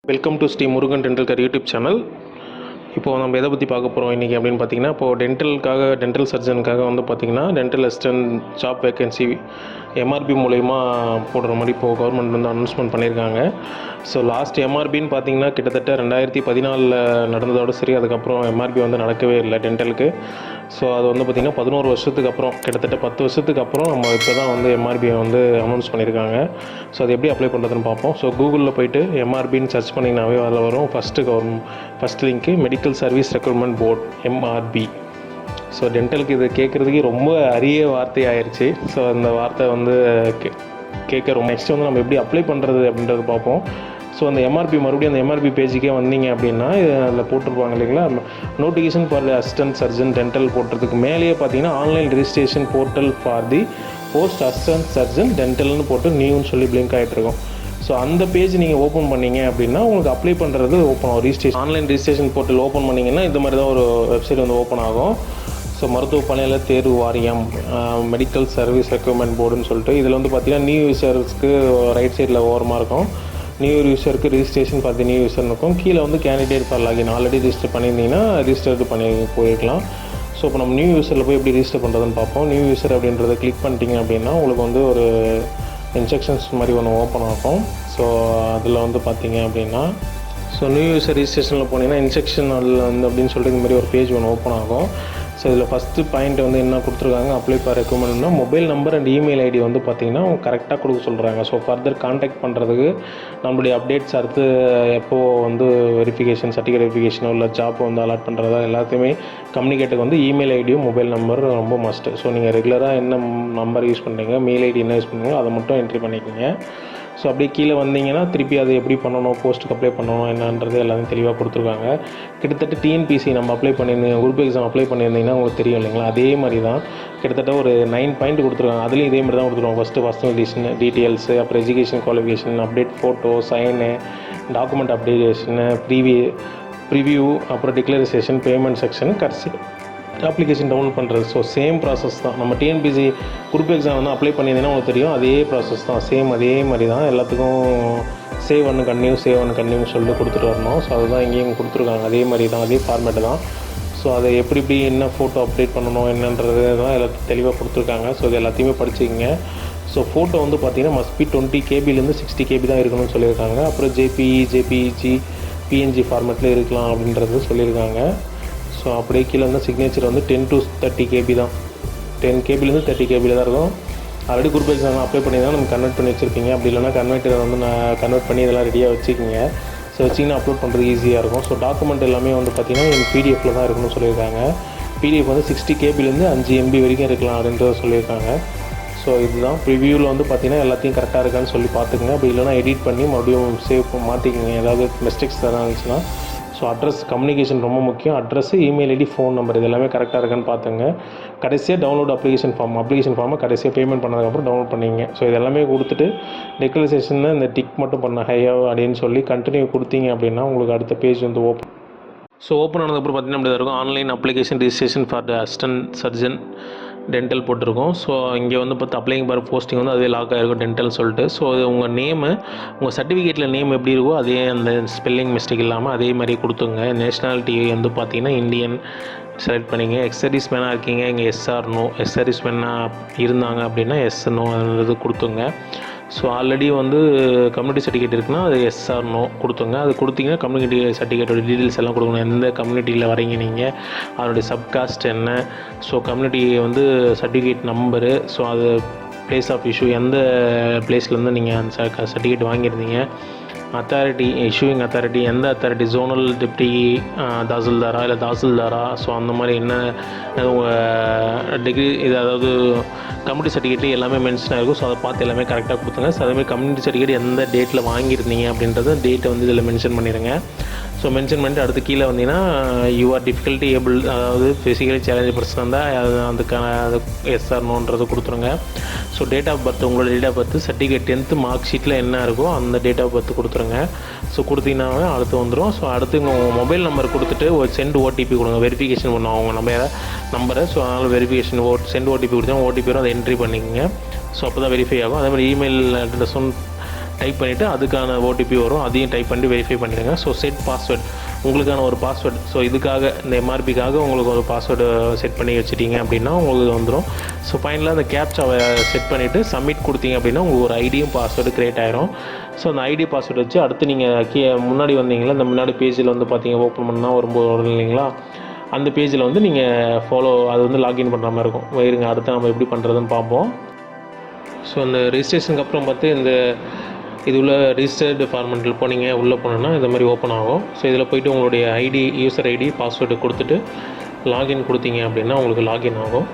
Welcome to Shri Murugan dental care YouTube channel. இப்போது நம்ம எதை பற்றி பார்க்க போகிறோம் இன்றைக்கி அப்படின்னு பார்த்தீங்கன்னா, இப்போது டென்டல் சர்ஜனுக்காக வந்து பார்த்திங்கன்னா dental assistant job vacancy MRP மூலயமா போடுற மாதிரி இப்போது கவர்மெண்ட் வந்து அனௌன்ஸ்மெண்ட் பண்ணியிருக்காங்க. ஸோ லாஸ்ட் எம்ஆர்பின்னு பார்த்தீங்கன்னா கிட்டத்தட்ட 2014 நடந்ததோடு சரி, அதுக்கப்புறம் எம்ஆர்பி வந்து நடக்கவே இல்லை டென்டலுக்கு. ஸோ அது வந்து பார்த்திங்கன்னா 11 வருஷத்துக்கு அப்புறம், கிட்டத்தட்ட 10 வருஷத்துக்கு அப்புறம் நம்ம இப்போ தான் வந்து எம்ஆர்பியை வந்து அனௌன்ஸ் பண்ணியிருக்காங்க. ஸோ அது எப்படி அப்ளை பண்ணுறதுன்னு பார்ப்போம். ஸோ கூகுளில் போய்ட்டு எம்ஆர்பின்னு சர்ச் பண்ணிங்கனாவே அதில் வரும். First link medical service recruitment board MRB. So டென்டலுக்கு இது கேட்குறதுக்கு ரொம்ப அரிய வார்த்தை ஆயிடுச்சு. ஸோ அந்த வார்த்தை வந்து கேட்குறோம். நெக்ஸ்ட் வந்து நம்ம எப்படி அப்ளை பண்ணுறது அப்படின்றத பார்ப்போம். ஸோ அந்த மறுபடியும் அந்த எம்ஆர்பி பேஜுக்கே வந்தீங்க அப்படின்னா அதில் போட்டிருப்பாங்க இல்லைங்களா, notification for the assistant surgeon dental போட்டிருதுக்கு மேலேயே பார்த்தீங்கன்னா online registration portal for the post assistant surgeon டென்டல்னு போட்டு நியூன்னு சொல்லி பிளிங்க் ஆகிட்ருக்கோம். ஸோ அந்த பேஜ் நீங்கள் ஓப்பன் பண்ணிங்க அப்படின்னா உங்களுக்கு அப்ளை பண்ணுறது ஓப்பன் ஆகும். Registration online registration portal open பண்ணிங்கன்னா இந்த மாதிரி தான் ஒரு வெப்சைட் வந்து ஓப்பன் ஆகும். ஸோ மருத்துவ பணியாளர் தேர்வு வாரியம் மெடிக்கல் சர்வீஸ் ரெக்ரூட்மெண்ட் போர்டுன்னு சொல்லிட்டு இதில் வந்து பார்த்திங்கன்னா நியூ யூசர்ஸ்க்கு ரைட் சைடில் ஓரமாக இருக்கும். நியூ யூசருக்கு ரிஜிஸ்ட்ரேஷன் பார்த்து நியூ யூசர்னு இருக்கும். கீழே வந்து candidate for login already register பண்ணியிருந்தீங்கன்னா ரிஜிஸ்டர்டு பண்ணி போயிருக்கலாம். ஸோ இப்போ நம்ம நியூ யூசரில் போய் எப்படி ரிஜிஸ்டர் பண்ணுறதுன்னு பார்ப்போம். நியூ யூசர் அப்படின்றத கிளிக் பண்ணிட்டீங்க அப்படின்னா உங்களுக்கு வந்து ஒரு இன்ஸ்ட்ரக்ஷன்ஸ் மாதிரி ஒன்று ஓப்பன் ஆகும். ஸோ அதில் வந்து பார்த்தீங்க அப்படின்னா நியூ யூசர் ரிஜிஸ்ட்ரேஷனில் போனீங்கன்னா இன்ஸ்ட்ரக்ஷன் அதில் வந்து அப்படின்னு சொல்லிட்டு இந்த மாதிரி ஒரு பேஜ் ஒன்று ஓப்பன் ஆகும். ஸோ இதில் ஃபஸ்ட்டு பாயிண்ட் வந்து என்ன கொடுத்துருக்காங்க, அப்ளை ஃபார் ரெக்ரூட்மெண்ட்னா mobile number and email ID வந்து பார்த்திங்கன்னா கரெக்டாக கொடுக்க சொல்கிறாங்க. ஸோ ஃபர்தர் கான்டாக்ட் பண்ணுறதுக்கு நம்மளுடைய அப்டேட்ஸ் அடுத்து எப்போது வந்து வெரிஃபிகேஷன் சர்டிஃபிகேட் வெரிஃபிகேஷனோ இல்லை ஜாப் வந்து அலாட் பண்ணுறதா எல்லாத்தையுமே கம்யூனிகேட்டுக்கு வந்து இமெயில் ஐடியும் மொபைல் நம்பர் ரொம்ப மஸ்ட்டு. ஸோ நீங்கள் ரெகுலராக என்ன நம்பர் யூஸ் பண்ணுறீங்க, மெயில் ஐடி என்ன யூஸ் பண்ணுறீங்களோ அதை மட்டும் என்ட்ரி பண்ணிக்கோங்க. ஸோ அப்படியே கீழே வந்தீங்கன்னா திருப்பி அதை எப்படி பண்ணணும், போஸ்ட்டுக்கு அப்ளை பண்ணணும் என்னன்றது எல்லாமே தெளிவாக கொடுத்துருக்காங்க. கிட்டத்தட்ட டிஎன்பிசி நம்ம அப்ளை பண்ணியிருந்தீங்க, குரூப் எக்ஸாம் அப்ளை பண்ணியிருந்தீங்கன்னா உங்களுக்கு தெரியும் இல்லைங்களா, அதே மாதிரி தான் கிட்டத்தட்ட ஒரு 9 பாயிண்ட் கொடுத்துருக்காங்க. அதுலேயும் இதே மாதிரி தான் கொடுத்துருவாங்க. ஃபஸ்ட்டு பர்சனல் டீட்டெயில்ஸு, அப்புறம் education qualification, update photo, sign, document updation, preview, அப்புறம் டிக்ளரேஷன், பேமெண்ட் செக்ஷன், கடைசி அப்ளிகேஷன் டவுன்லோட் பண்ணுறது. ஸோ சேம் ப்ராசஸ் தான். நம்ம டிஎன்பிசி குரூப் எக்ஸாம் வந்து அப்ளை பண்ணியிருந்தீங்கன்னா உங்களுக்கு தெரியும், அதே ப்ராசஸ் தான், சேம் அதே மாதிரி தான் எல்லாத்துக்கும். சேவ் ஒன்று கன்டினியூ சொல்லிட்டு கொடுத்துட்டு வரணும். ஸோ அதுதான் இங்கேயும் கொடுத்துருக்காங்க. அதே மாதிரி தான், அதே ஃபார்மேட்டு தான். ஸோ அதை எப்படி என்ன ஃபோட்டோ அப்டேட் பண்ணணும் என்னன்றது தான் எல்லாத்தையும் தெளிவாக கொடுத்துருக்காங்க. ஸோ இது எல்லாத்தையுமே படிச்சுக்கிங்க. ஸோ ஃபோட்டோ வந்து பார்த்திங்கன்னா மஸ்ட் பி 20 கேபிலேருந்து 60 கேபி தான் இருக்கணும்னு சொல்லியிருக்காங்க. அப்புறம் ஜேபிஇஜி, பிஎன்ஜி ஃபார்மேட்டில் இருக்கலாம் அப்படின்றது சொல்லியிருக்காங்க. ஸோ அப்படியே கீழே வந்து சிக்னேச்சர் வந்து 10 to 30 கேபி தான், 10 கேபிலேருந்து 30 கேபியில் தான் இருக்கும். ஆல்ரெடி குரூப் எக்ஸாம் அப்ளை பண்ணி தான் நம்ம கன்வெர்ட் பண்ணி வச்சுருப்பீங்க. அப்படி இல்லைனா கன்வெர்ட்டரை வந்து நான் கன்வெர்ட் பண்ணி இதெல்லாம் ரெடியாக வச்சுக்கிங்க. ஸோ வச்சிங்கன்னா அப்லோட் பண்ணுறது ஈஸியாக இருக்கும். ஸோ டாக்குமெண்ட் எல்லாமே வந்து பார்த்திங்கன்னா பிடிஎஃப்பில் தான் இருக்கணும்னு சொல்லியிருக்காங்க. பிடிஎஃப் வந்து 60 கேபிலேருந்து 5 MB வரைக்கும் இருக்கலாம் அப்படின்றத சொல்லியிருக்காங்க. ஸோ இதுதான் ப்ரிவியூவில் வந்து பார்த்திங்கன்னா எல்லாத்தையும் கரெக்டாக இருக்கான்னு சொல்லி பார்த்துக்குங்க. அப்படி இல்லைனா எடிட் பண்ணி மறுபடியும் சேவ் மாற்றிக்கிங்க, ஏதாவது மிஸ்டேக்ஸ் எதாவது இருந்துச்சுன்னா. ஸோ அட்ரஸ் கம்யூனிகேஷன் ரொம்ப முக்கியம். Address, email ID, phone number இது எல்லாமே கரெக்டாக இருக்கான்னு பார்த்துங்க. கடைசியாக டவுன்லோட் அப்ளிகேஷன் ஃபார்மை கடைசியாக பேமெண்ட் பண்ணதுக்கப்புறம் டவுன்லோட் பண்ணிங்க. ஸோ இது எல்லாமே கொடுத்துட்டு டிக்ளரேஷனில் இந்த டிக் மட்டும் பண்ண ஹையா அப்படின்னு சொல்லி கண்டினியூ கொடுத்தீங்க அப்படின்னா உங்களுக்கு அடுத்த பேஜ் வந்து ஓப்பன். ஸோ ஓப்பன் ஆனதுக்கப்புறம் பார்த்திங்கன்னா அப்படி தான் இருக்கும். Online application registration for the assistant surgeon dental போட்டிருக்கோம். ஸோ இங்கே வந்து பார்த்து அப்ளைங் பார் போஸ்டிங் வந்து அதே லாக் ஆகிருக்கும் டென்டல் சொல்லிட்டு. ஸோ அது உங்கள் நேமு, உங்கள் சர்டிஃபிகேட்டில் நேம் எப்படி இருக்கோ அதே அந்த ஸ்பெல்லிங் மிஸ்டேக் இல்லாமல் அதே மாதிரி கொடுத்துங்க. நேஷ்னாலிட்டி வந்து பார்த்திங்கன்னா இந்தியன் செலக்ட் பண்ணிங்க. எக்ஸர்வீஸ் மேனாக இருக்கீங்க, இங்கே எஸ்ஆர் நோ, எக்ஸர்வீஸ் மேனாக இருந்தாங்க அப்படின்னா எஸ் நோன்றது கொடுத்துங்க. ஸோ ஆல்ரெடி வந்து கம்யூனிட்டி சர்டிஃபிகேட் இருக்குன்னா அது எஸ்ஆர் நோ கொடுத்துங்க. அது கொடுத்தீங்கன்னா கம்யூனிட்டி சர்டிஃபிகேட்டோட டீட்டெயில்ஸ் எல்லாம் கொடுக்கணும். எந்த கம்யூனிட்டியில் வரீங்க நீங்கள், அதனுடைய சப்காஸ்ட் என்ன, ஸோ கம்யூனிட்டி வந்து சர்டிஃபிகேட் நம்பரு, ஸோ அது பிளேஸ் ஆஃப் இஷ்யூ எந்த பிளேஸ்லேருந்து நீங்கள் அந்த சர்டிஃபிகேட் வாங்கியிருந்தீங்க, அத்தாரிட்டி இஷ்யூவிங் அத்தாரிட்டி எந்த அத்தாரிட்டி, ஜோனல் டெப்டி தாசில்தாரா இல்லை தாசில்தாரா, ஸோ அந்த மாதிரி என்ன உங்கள் டிகிரி இது, அதாவது கம்யூனிட்டி சர்டிஃபிகேட் எல்லாமே மென்ஷன் ஆகிருக்கும். ஸோ அதை பார்த்து எல்லாமே கரெக்டாக கொடுத்துங்க. ஸோ அதேமாதிரி கம்யூனிட்டி சர்டிஃபிகேட் எந்த டேட்டில் வாங்கியிருந்தீங்க அப்படின்றத டேட்டை வந்து இதில் மென்ஷன் பண்ணிடுங்க. ஸோ மென்ஷன் பண்ணிட்டு அடுத்து கீழே வந்தீங்கன்னா யூஆர் டிஃபிகல்ட்டி ஏபிள், அதாவது ஃபிசிக்கலி சேலஞ்ச் பர்சன் இருந்தால் அதுக்கான எஸ்ஆர் நோன்றது கொடுத்துருங்க. ஸோ டேட் ஆஃப் பர்த், உங்களோட date of birth certificate 10th mark ஷீட்டில் என்ன இருக்கோ அந்த டேட் ஆஃப் பர்த் கொடுத்துருங்க. ஸோ கொடுத்தீங்கன்னாவே அடுத்து வந்துடும். ஸோ அடுத்து உங்கள் மொபைல் நம்பர் கொடுத்துட்டு ஒரு சென்ட் ஓடிபி கொடுங்க, வெரிஃபிகேஷன் பண்ணுவோம் அவங்க நம்பரை. ஸோ அதனால் வெரிஃபிகேஷன் சென்ட் ஓடிபி கொடுத்தா ஓடிபி வரும், அதை என்ட்ரி பண்ணிக்கோங்க. ஸோ அப்போ தான் வெரிஃபை ஆகும். அதே மாதிரி இமெயில் அட்ரஸும் டைப் பண்ணிவிட்டு அதுக்கான ஓடிபி வரும், அதையும் டைப் பண்ணி வெரிஃபை பண்ணிடுங்க. ஸோ செட் பாஸ்வேர்ட், உங்களுக்கான ஒரு பாஸ்வேர்டு. ஸோ இதுக்காக இந்த எம்ஆர்பிக்காக உங்களுக்கு ஒரு பாஸ்வேர்டு செட் பண்ணி வச்சுட்டிங்க அப்படின்னா உங்களுக்கு வந்துடும். ஸோ ஃபைனலாக அந்த கேப்சாவை செட் பண்ணிவிட்டு சப்மிட் கொடுத்தீங்க அப்படின்னா உங்களுக்கு ஒரு ஐடியும் பாஸ்வேர்டு க்ரியேட் ஆயிரும். ஸோ அந்த ஐடி பாஸ்வேர்டு வச்சு அடுத்து நீங்கள் முன்னாடி வந்தீங்களா, இந்த முன்னாடி பேஜில் வந்து பார்த்தீங்க ஓப்பன் பண்ணால் வரும் இல்லைங்களா, அந்த பேஜில் வந்து நீங்கள் அது வந்து லாகின் பண்ணுற மாதிரி இருக்கும். இருங்க அடுத்து நம்ம எப்படி பண்ணுறதுன்னு பார்ப்போம். ஸோ அந்த ரெஜிஸ்ட்ரேஷனுக்கு அப்புறம் பார்த்து இந்த இது உள்ள ரிஜிஸ்டர்டு ஃபார்மெட்டில் போனீங்க, உள்ளே போனோன்னா இந்த மாதிரி ஓப்பன் ஆகும். ஸோ இதில் போய்ட்டு உங்களுடைய ஐடி, யூசர் ஐடி, பாஸ்வேர்டு கொடுத்துட்டு லாகின் கொடுத்தீங்க அப்படின்னா உங்களுக்கு லாகின் ஆகும்.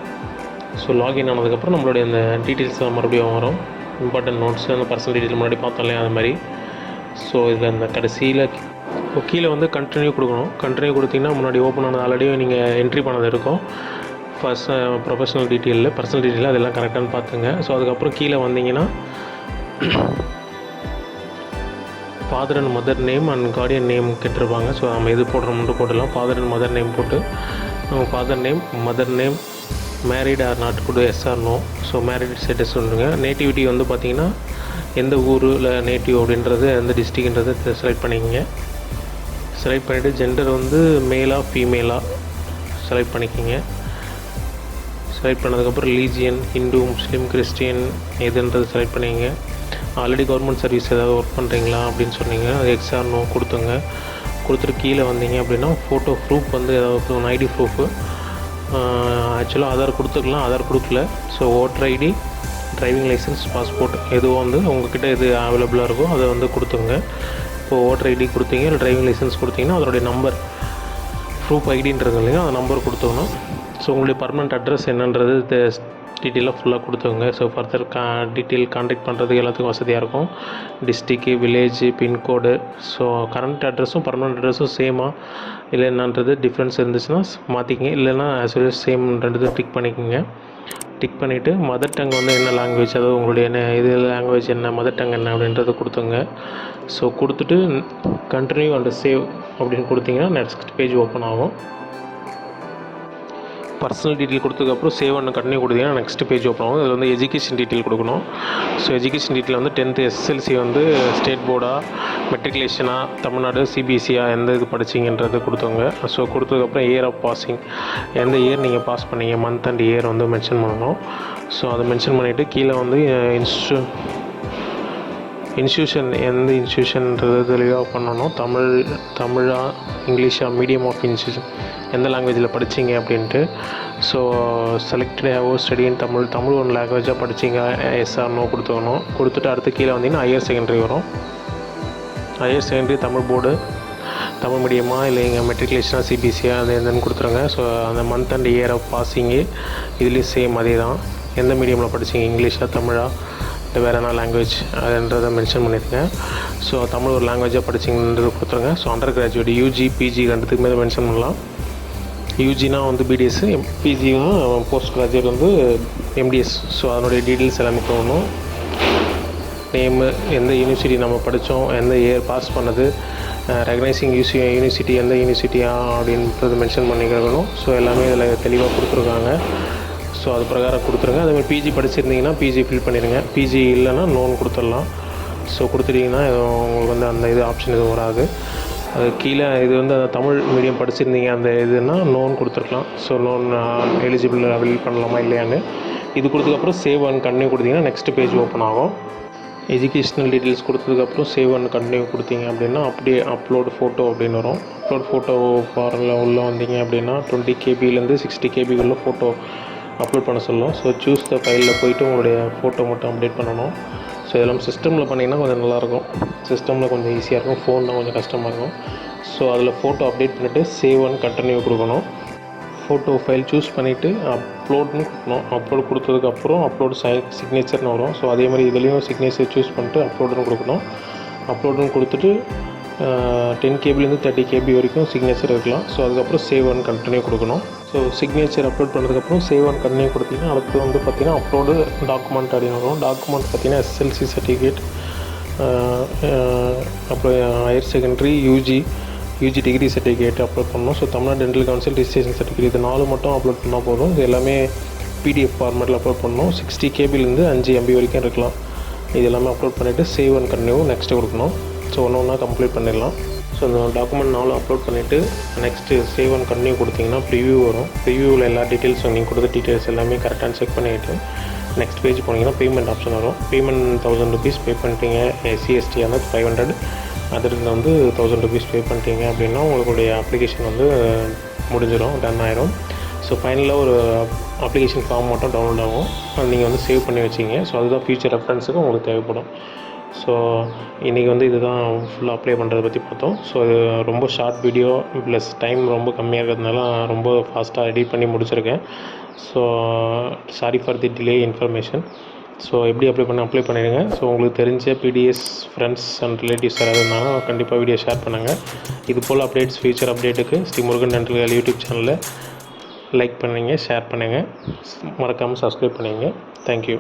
ஸோ லாகின் ஆனதுக்கப்புறம் நம்மளுடைய அந்த டீட்டெயில்ஸ் மறுபடியும் வரும். இம்பார்ட்டன்ட் நோட்ஸ், அந்த பர்சனல் டீட்டெயில் முன்னாடி பார்த்தோம் இல்லையா, அது மாதிரி. ஸோ இதில் இந்த கடைசியில் கீழே வந்து கண்டினியூ கொடுக்கணும். கண்டினியூ கொடுத்தீங்கன்னா முன்னாடி ஓப்பன் ஆனது ஆல்ரெடி நீங்கள் என்ட்ரி பண்ணது இருக்கும். ஃபர்ஸ்ட் ப்ரொஃபஷனல் டீட்டெயிலில், பர்சனல் டீட்டெயில் அதெல்லாம் கரெக்டானு பார்த்துங்க. ஸோ அதுக்கப்புறம் கீழே வந்தீங்கன்னா father and mother name and Guardian name கேட்டிருப்பாங்க. ஸோ நம்ம எது போடுறோம்னு போடலாம். ஃபாதர் அண்ட் மதர் நேம் போட்டு நம்ம father name, mother name, married or not கூட yes or no. So married status சொல்லுங்கள். நேட்டிவிட்டி வந்து பார்த்திங்கன்னா எந்த ஊரில் நேட்டிவ் அப்படின்றது, எந்த டிஸ்ட்ரிக்ன்றது செலக்ட் பண்ணிக்கோங்க. செலக்ட் பண்ணிவிட்டு ஜெண்டர் வந்து மேலா ஃபீமேலாக செலக்ட் பண்ணிக்கோங்க. செலக்ட் பண்ணதுக்கப்புறம் ரிலீஜியன், ஹிந்து, முஸ்லீம், கிறிஸ்டியன் எதுன்றது செலக்ட் பண்ணிக்கங்க. ஆல்ரெடி கவர்மெண்ட் சர்வீஸ் ஏதாவது ஒர்க் பண்ணுறீங்களா அப்படின்னு சொன்னீங்க, அது எக்ஸார் நோ கொடுத்துங்க. கொடுத்துட்டு கீழே வந்தீங்க அப்படின்னா ஃபோட்டோ ப்ரூஃப் வந்து ஏதாவது ஒன்று ஐடி ப்ரூஃபு, ஆக்சுவலாக ஆதார் கொடுத்துக்கலாம், ஆதார் கொடுக்கல. So voter ID, driving licence, passport எதுவும் வந்து உங்கள்கிட்ட எது அவைலபிளாக இருக்கோ அதை வந்து கொடுத்துங்க. இப்போது ஓட்டர் ஐடி கொடுத்தீங்க, இல்லை டிரைவிங் லைசன்ஸ் கொடுத்தீங்கன்னா அதோடைய நம்பர், ப்ரூஃப் ஐடின்றது இல்லைங்க, அந்த நம்பர் கொடுத்துக்கணும். ஸோ உங்களுடைய பர்மனெண்ட் அட்ரஸ் என்னன்றது டீட்டெயிலாக ஃபுல்லாக கொடுத்துங்க. ஸோ ஃபர்தர் டீட்டெயில் கான்டாக்ட் பண்ணுறதுக்கு எல்லாத்துக்கும் வசதியாக இருக்கும். District, village, pincode. So current அட்ரஸும் பர்மனெண்ட் அட்ரஸும் சேமாக இல்லை என்னன்றது டிஃப்ரென்ஸ் இருந்துச்சுன்னா மாற்றிக்கிங்க, இல்லைன்னா ஆஸ் வெல் சேம் ரெண்டு டிக் பண்ணிக்கோங்க. டிக் பண்ணிவிட்டு மதர் டங் வந்து என்ன லாங்குவேஜ், அதாவது உங்களுடைய என்ன இது லாங்குவேஜ் என்ன, மதர் டங் என்ன அப்படின்றத கொடுத்துங்க. ஸோ கொடுத்துட்டு கண்டினியூ அண்ட் சேவ் அப்படின்னு கொடுத்தீங்கன்னா நெக்ஸ்ட் பேஜ் ஓப்பன் ஆகும். பர்சனல் டீட்டெயில் கொடுத்ததுக்கப்புறம் சேவ் அண்ட் கண்டினியூ கொடுத்தீங்கன்னா நெக்ஸ்ட் பேஜ் ஓப்பன் ஆகும். இதில் வந்து எஜுகேஷன் டீட்டெயில் கொடுக்கணும். ஸோ எஜுகேஷன் டீட்டெயில் வந்து 10th SSLC வந்து ஸ்டேட் போர்டா, மெட்ரிகுலேஷனா, தமிழ்நாடு சிபிஎஸ்சியா எந்த இது படிச்சிங்கன்றது கொடுத்துங்க. ஸோ கொடுத்ததுக்கப்புறம் இயர் ஆஃப் பாசிங், எந்த இயர் நீங்கள் பாஸ் பண்ணீங்க, மந்த் அண்ட் இயர் வந்து மென்ஷன் பண்ணணும். ஸோ அதை மென்ஷன் பண்ணிவிட்டு கீழே வந்து இன்ஸ்டியூஷன் எந்த இன்ஸ்டியூஷன்ன்றது தெளிவாக பண்ணணும். தமிழா, இங்கிலீஷா, மீடியம் ஆஃப் இன்ஸ்டியூஷன் எந்த லாங்குவேஜில் படிச்சிங்க அப்படின்ட்டு. So selected have study in Tamil one லாங்குவேஜாக படிச்சிங்க, எஸ்ஆர் நோ கொடுத்துக்கணும். கொடுத்துட்டு அடுத்து கீழே வந்தீங்கன்னா ஹையர் செகண்டரி வரும். Higher secondary Tamil board, Tamil மீடியமா இல்லை எங்கள் மெட்ரிகுலேஷனா, சிபிஎஸ்சியா அது எந்தன்னு கொடுத்துருங்க. ஸோ அந்த month and year of passing இதுலேயும் சேம் அதே தான். எந்த மீடியமில் படிச்சிங்க, இங்கிலீஷா, தமிழா, இல்லை வேறு என்ன லாங்குவேஜ் அதுன்றதை மென்ஷன் பண்ணியிருங்க. ஸோ தமிழ் ஒரு லாங்குவேஜாக படிச்சிங்கன்றது கொடுத்துருங்க. So under graduate, UG, PG ரெண்டுத்துக்கு மேலே மென்ஷன் பண்ணலாம். யூஜினா வந்து பிடிஎஸ், பிஜினா போஸ்ட் கிராஜுவேட் வந்து எம்டிஎஸ். ஸோ அதனுடைய டீட்டெயில்ஸ் எல்லாமே போகணும். நேமு, எந்த யூனிவர்சிட்டி நம்ம படித்தோம், எந்த இயர் பாஸ் பண்ணது, ரெகனைசிங் யூனிவர்சிட்டி எந்த யூனிவர்சிட்டியா அப்படின்றது மென்ஷன் பண்ணிக்கணும். ஸோ எல்லாமே இதில் தெளிவாக கொடுத்துருக்காங்க. ஸோ அது பிரகாரம் கொடுத்துருங்க. அதேமாதிரி பிஜி படிச்சிருந்தீங்கன்னா பிஜி ஃபில் பண்ணிடுங்க. பிஜி இல்லைன்னா லோன் கொடுத்துடலாம். ஸோ கொடுத்துட்டிங்கன்னா உங்களுக்கு வந்து அந்த இது ஆப்ஷன் எதுவும் வராது. அது கீழே இது வந்து அந்த தமிழ் மீடியம் படிச்சிருந்தீங்க அந்த இதுன்னா லோன் கொடுத்துருக்கலாம். ஸோ லோன் எலிஜிபிள் அவைல் பண்ணலாமா இல்லையான்னு இது கொடுத்ததுக்கப்புறம் சேவ் அண்ட் கண்டினியூ கொடுத்தீங்கன்னா நெக்ஸ்ட் பேஜ் ஓப்பன் ஆகும். எஜுகேஷ்னல் டீட்டெயில்ஸ் கொடுத்ததுக்கப்புறம் சேவ் அண்ட் கண்டினியூ கொடுத்தீங்க அப்படின்னா அப்படியே அப்லோட் ஃபோட்டோ அப்படின்னு வரும். அப்லோட் ஃபோட்டோ பாரில் உள்ளே வந்தீங்க அப்படின்னா 20 KBலேருந்து 60 KBக்குள்ளே ஃபோட்டோ அப்லோட் பண்ண சொல்லும். ஸோ சூஸ் த ஃபைலில் போய்ட்டு உங்களுடைய ஃபோட்டோ மட்டும் அப்டேட் பண்ணணும். ஸோ இதெல்லாம் சிஸ்டமில் பண்ணிங்கன்னா கொஞ்சம் நல்லாயிருக்கும். சிஸ்டமில் கொஞ்சம் ஈஸியாக இருக்கும், ஃபோனில் கொஞ்சம் கஷ்டமாக இருக்கும். ஸோ அதில் ஃபோட்டோ அப்டேட் பண்ணிவிட்டு சேவ் அண்ட் கண்டினியூ கொடுக்கணும். ஃபோட்டோ ஃபைல் சூஸ் பண்ணிவிட்டு அப்லோட்னு கொடுக்கணும். அப்லோட் கொடுத்ததுக்கப்புறம் அப்லோட் சிக்னேச்சர்னு வரும். ஸோ அதே மாதிரி இதுலேயும் சிக்னேச்சர் சூஸ் பண்ணிட்டு அப்லோடுன்னு கொடுக்கணும். அப்லோடுன்னு கொடுத்துட்டு 10 KBலேருந்து 30 KB வரைக்கும் சிக்னேச்சர் இருக்கலாம். ஸோ அதுக்கப்புறம் சேவ் அண்ட் கண்டினியூ கொடுக்கணும். ஸோ சிக்னேச்சர் அப்லோட் பண்ணதுக்கப்புறம் சேவ் அண்ட் கண்டினியூ கொடுத்தீங்கன்னா அடுத்து வந்து பார்த்திங்கன்னா அப்லோடு டாக்குமெண்ட் அப்படின்னு வரும். டாக்குமெண்ட் பார்த்திங்கன்னா SSLC சர்டிஃபிகேட், அப்புறம் higher secondary, UG degree certificate upload பண்ணணும். So Tamil Nadu dental council registration certificate இது 4 மட்டும் அப்லோட் பண்ணால் போதும். இது எல்லாமே PDF ஃபார்மேட்டில் அப்லோட் பண்ணணும். 60 KBலேருந்து 5 MB வரைக்கும் இருக்கலாம். இது எல்லாமே அப்லோட் பண்ணிவிட்டு சேவ் அண்ட் கன்டினியூ நெக்ஸ்ட்டு கொடுக்கணும். ஸோ ஒன்று ஒன்றா கம்ப்ளீட் பண்ணிடலாம். ஸோ இந்த டாக்குமெண்ட் 4 அப்லோட் பண்ணிவிட்டு நெக்ஸ்ட்டு சேவ் அண்ட் கன்டினியூ கொடுத்திங்கன்னா ப்ரிவ்யூ வரும். ப்ரிவ்யூவில் எல்லா டீட்டெயில்ஸும் நீங்கள் கொடுத்த டீட்டெயில்ஸ் எல்லாமே கரெக்டாக செக் பண்ணிவிட்டு நெக்ஸ்ட் பேஜ் போனீங்கன்னா பேமெண்ட் ஆப்ஷன் வரும். பேமெண்ட் 1000 ருபீஸ் பே பண்ணிட்டீங்க, எஸ்சி/எஸ்டி வந்து 500, அதற்கு வந்து 1000 ருபீஸ் பே பண்ணிட்டீங்க அப்படின்னா உங்களுடைய அப்ளிகேஷன் வந்து முடிஞ்சிடும், டன் ஆயிரும். ஸோ ஃபைனலாக ஒரு அப்ளிகேஷன் ஃபார்ம் மட்டும் டவுன்லோட் ஆகும், அது நீங்கள் வந்து சேவ் பண்ணி வச்சிங்க. ஸோ அதுதான் ஃபியூச்சர் ரெஃபரன்ஸுக்கு உங்களுக்கு தேவைப்படும். ஸோ இன்றைக்கி வந்து இதுதான் ஃபுல்லாக அப்ளை பண்ணுறதை பற்றி பார்த்தோம். ஸோ இது ரொம்ப ஷார்ட் வீடியோ ப்ளஸ் டைம் ரொம்ப கம்மியாக இருக்கிறதுனால ரொம்ப ஃபாஸ்ட்டாக எடிட் பண்ணி முடிச்சிருக்கேன். So sorry for the delay information. So எப்படி அப்ளை பண்ணிடுங்க. ஸோ உங்களுக்கு தெரிஞ்ச பிடிஎஸ் ஃப்ரெண்ட்ஸ் அண்ட் ரிலேட்டிவ்ஸ் யாராவது இருந்தாலும் கண்டிப்பாக வீடியோ ஷேர் பண்ணுங்கள். இது போல் அப்டேட்ஸ், ஃபியூச்சர் அப்டேட்டுக்கு ஸ்ரீ முருகன் டென்டல் யூடியூப் சேனலில் லைக் பண்ணுங்கள், ஷேர் பண்ணுங்கள், மறக்காமல் சப்ஸ்கிரைப் பண்ணுங்கள். தேங்க்யூ.